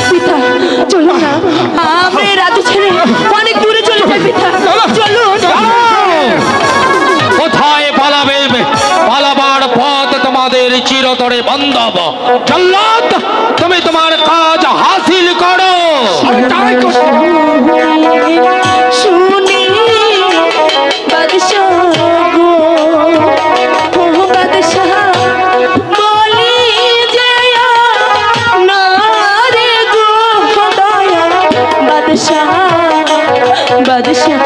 পিতা চলো না, আমরা রাজ্য ছেড়ে অনেক দূরে চলে যাই পিতা, চলুন। কোথায় পালাবে? পালাবার পথ তোমাদের চিরতরে বন্ধ। জল্লাদ, তুমি তোমার কাজ হাসিল করো। শুনি বাদশাহ গো, ও বাদশাহ বলি যে না রে গো দয়া, বাদশাহ বাদশাহ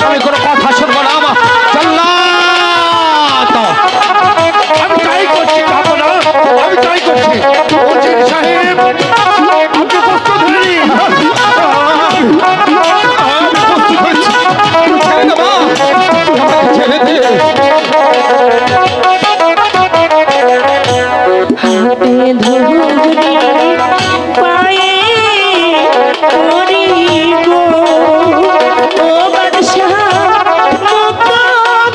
আমি কোনো কথা শুনবো না। জল্লাদ, আমি তাই করছি, যাবো না, আমি তাই করছি। উজির সাহেব, আপনি কষ্ট ধরেনি। ছেড়ে দে। হাতে ধরি পায়ে করি গো, ও বাদশাহ মুক্ত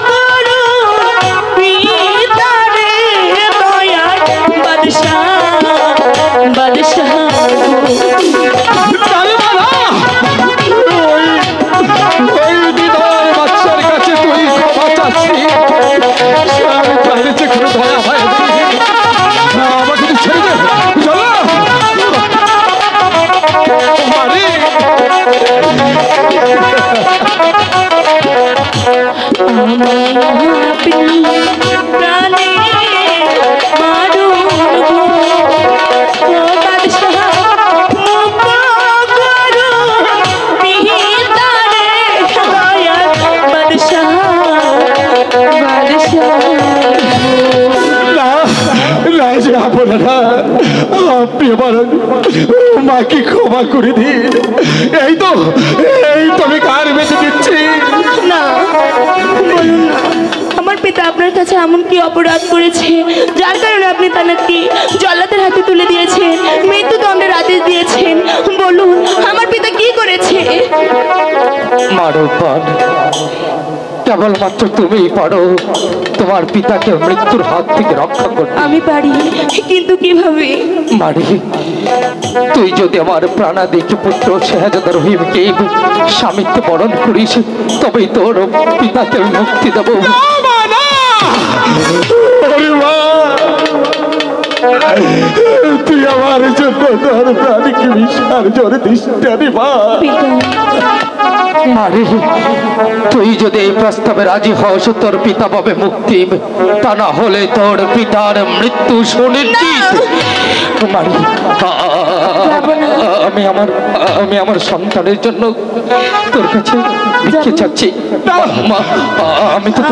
করো পিতারে দয়া, বাদশাহ বাদশাহ ওই দিদার বাচ্চার কাছে তুই ক্ষমা চাচ্ছি। আমি চাইছি কোনো দয়া হয় আমাকে তুই ছেড়ে দে। চলো মারি। প্রাণে মারুন গো, ও বাদশাহ মুক্ত করো পিতারে দয়া, বাদশাহ বাদশাহ না যাবো না, আপনি আমার মাকে ক্ষমা করে দিন। এই তো আমি কার বেঁচে দিচ্ছি। না, বলুন না, আমার পিতা আপনার কাছে এমন কি অপরাধ করেছে যার কারণে আপনি তাকে জল্লাদের হাতে তুলে দিয়েছেন, মৃত্যুদণ্ডের আদেশ দিয়েছেন? বলুন আমার পিতা কি করেছে? মানববান, কেবলমাত্র তুমিই পারো তোমার পিতাকে মৃত্যুর হাত থেকে রক্ষা করতে। আমি পারি, কিন্তু কিভাবে? মারি, তুই যদি আমার প্রাণাদিক পুত্র শাহজাদা রহিমকে স্বামীত্ব বরণ করিস, তবেই তোর পিতাকে আমি মুক্তি দেব। তুই আমার জন্য তোর প্রাণীকে বিসর্জন দিস মা। আরে তুই যদি এই প্রস্তাবে রাজি হস, তোর পিতা পাবে মুক্তি, তা না হলে তোর পিতার মৃত্যু সুনিশ্চিত। আমি আমার সন্তানের জন্য তোর কাছে ভিক্ষে চাচ্ছি। আমি তো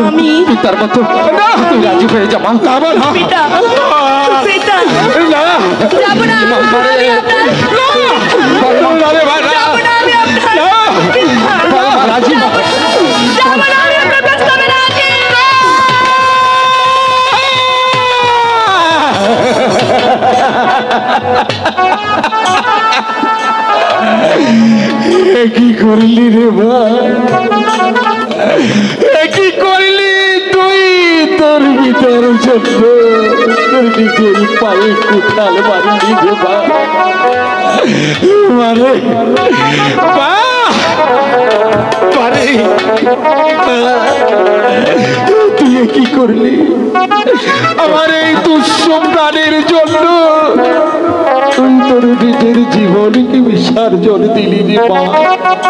পিতার মতো, তুই রাজি হয়ে যা মা। পিতা পিতা যাব না, রাজি কি করলি রে ভাই, কি করলি তুই তোর ভিতর জন্য? তোর নিজের পায়ে কুঠাল মারলি রে ভাই, মারে তুই কি করলি আমার এই দুঃসন্তানের জন্য? তুই তোর নিজের জীবনকে বিসর্জন দিলি রে মা।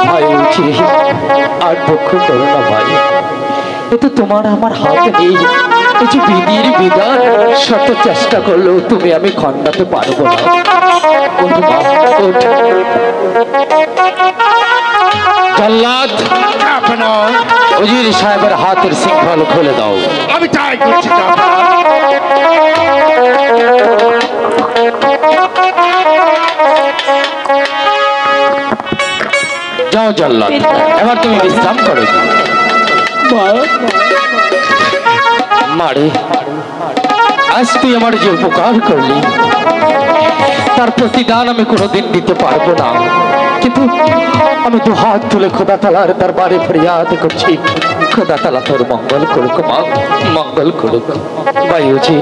ভাই আর দুঃখ করো না ভাই, এতে তোমার আমার হাত নেই। এই যে বিধির বিধান, শত চেষ্টা করলেও তুমি আমি খণ্ডাতে পারবো না। জল্লাদ, উজির সাহেবের হাতের শৃঙ্খল খুলে দাও। আমি তাই করছি। যাও জল্লাদ, এবার তুমি বিশ্রাম করো। মারে, আজ তুই আমার যে উপকার করলি তার প্রতিদান আমি কোনোদিন দিতে পারবো না। কিন্তু আমি দু হাত তুলে খোদা তালার দরবারে ফরিয়াদ করছি, খোদা তালা তোর মঙ্গল করুক মা, মঙ্গল করুক। ভাইজি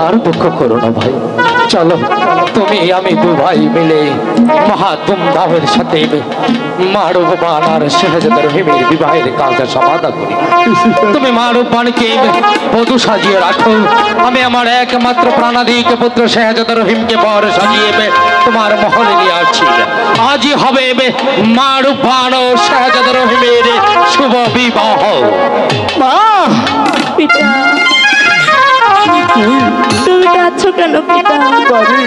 আর দুঃখ করো না ভাই, চলো তুমি আমি দু ভাই মিলে মহা ধুমধামের সাথে মারুবান আর শেহজাদা রহিমের বিবাহের কাজ সমাধা করি। তুমি মারুবানকে বধূ সাজিয়ে রাখো, আমি আমার একমাত্র প্রাণাধিক পুত্র শেহজাদা রহিমকে বর সাজিয়ে তোমার মহলে নিয়ে আসছি। আজই হবে মারুবান ও শেহজাদা রহিমের শুভ বিবাহ। মা পিতা, তুমি কাঁদছো কেন পিতা? বাড়ি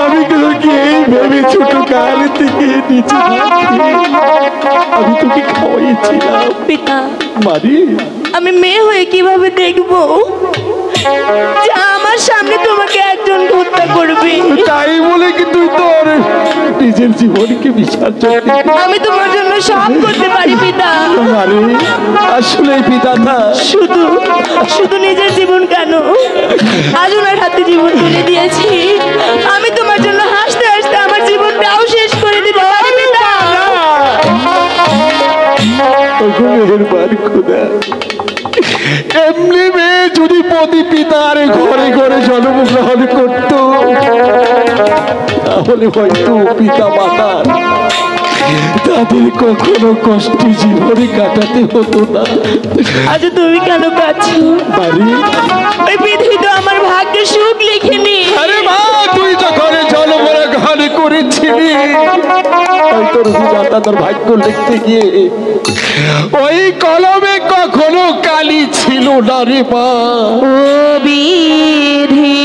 আমি তোকে এই ভেবে ছোট কাল থেকে নিচে আমি তোকে খাওয়াইছিলাম পিতা, মারি। আমি মেয়ে হয়ে কিভাবে দেখবো যে আমার সামনে তোমাকে একজন হত্যা করবে? তাই বলে কি তুই তোর নিজের জীবনকে বিসর্জন দিবি? আমি তোমার জন্য সব করতে পারি পিতা। মারি আসলে পিতাটা শুধু শুধু নিজের জীবন কেন, আজ ওনার হাতে জীবন তুলে দিয়েছি। আমি তোমার জন্য হাসতে হাসতে আমার জীবনটাও শেষ করে দিতে পারি পিতা। মেহেরবান খোদা, এমনি মেয়ে যদি প্রতি পিতার ঘরে ঘরে জন্মগ্রহণ করত তাহলে হয়তো পিতা মাতার তাদের কখনো কষ্ট জীবনে কাটাতে হতো না। আজ তুমি কেন কাঁদছো? বাড়ি ওই বিধি তো আমার ভাগ্যে সুখ লিখেনি। আরে মা, তুই যখন জন্মগ্রহণ করেছিলি তোর বিধাতা তোর ভাগ্য লিখতে গিয়ে ওই কলমে কখনো কালি ছিল না রে মা। ও বিধি